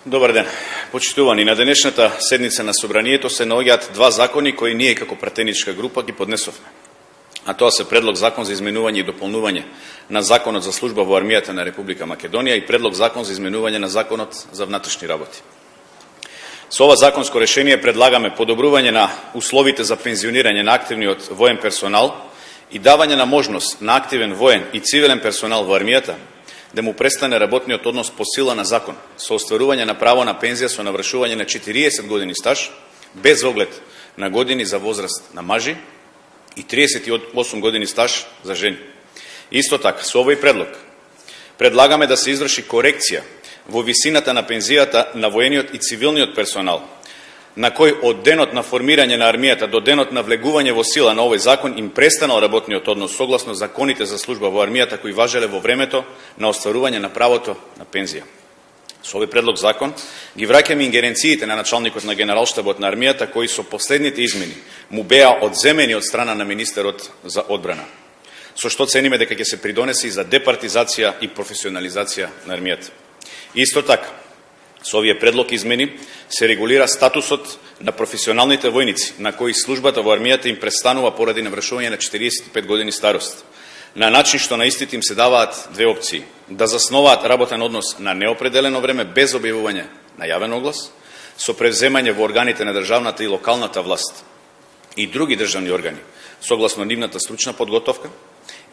Добар ден. Почитувани, на денешната седница на Собранието се наоѓаат два закони кои ние како пратеничка група ги поднесовме. А тоа се Предлог закон за изменување и дополнување на Законот за служба во армијата на Република Македонија и Предлог закон за изменување на Законот за внатрешни работи. Со ова законско решение предлагаме подобрување на условите за пензионирање на активниот воен персонал и давање на можност на активен воен и цивилен персонал во армијата да му престане работниот однос по сила на закон, со остварување на право на пензија со навршување на 40 години стаж, без оглед на години за возраст на мажи и 38 години стаж за жени. Исто така, со овој предлог предлагаме да се изврши корекција во висината на пензијата на воениот и цивилниот персонал, на кој од денот на формирање на армијата до денот на влегување во сила на овој закон им престанал работниот однос согласно законите за служба во армијата кои важеле во времето на остварување на правото на пензија. Со овој предлог закон ги враќаме ингеренциите на началникот на Генералштабот на армијата кои со последните измени му беа одземени од страна на министерот за одбрана, со што цениме дека ќе се придонесе и за департизација и професионализација на армијата. Исто така, со овие предлог измени се регулира статусот на професионалните војници, на кои службата во армијата им престанува поради навршување на 45 години старост, на начин што на истите им се даваат две опции: да засноваат работен однос на неопределено време без објавување на јавен оглас, со превземање во органите на државната и локалната власт и други државни органи, согласно нивната стручна подготовка,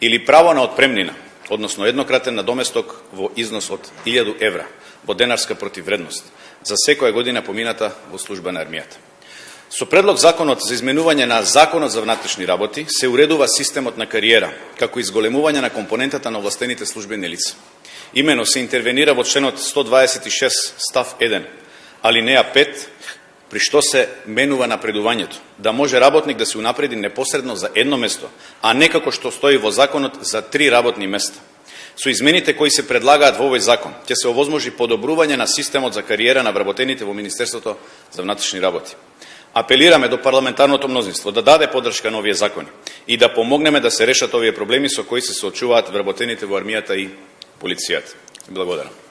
или право на отпремнина, односно еднократен надоместок во износ од 1000 евра во денарска противвредност за секоја година помината во служба на армијата. Со предлог законот за изменување на Законот за внатрешни работи се уредува системот на кариера, како изголемување на компонентата на овластените службени лица. Имено се интервенира во членот 126 став 1, алинеја 5, при што се менува напредувањето, да може работник да се унапреди непосредно за едно место, а не како што стои во законот за 3 работни места. Со измените кои се предлагаат во овој закон, ќе се овозможи подобрување на системот за кариера на вработените во Министерството за внатрешни работи. Апелираме до парламентарното мнозинство да даде поддршка на овие закони и да помогнеме да се решат овие проблеми со кои се соочуваат вработените во армијата и полицијата. Благодарам.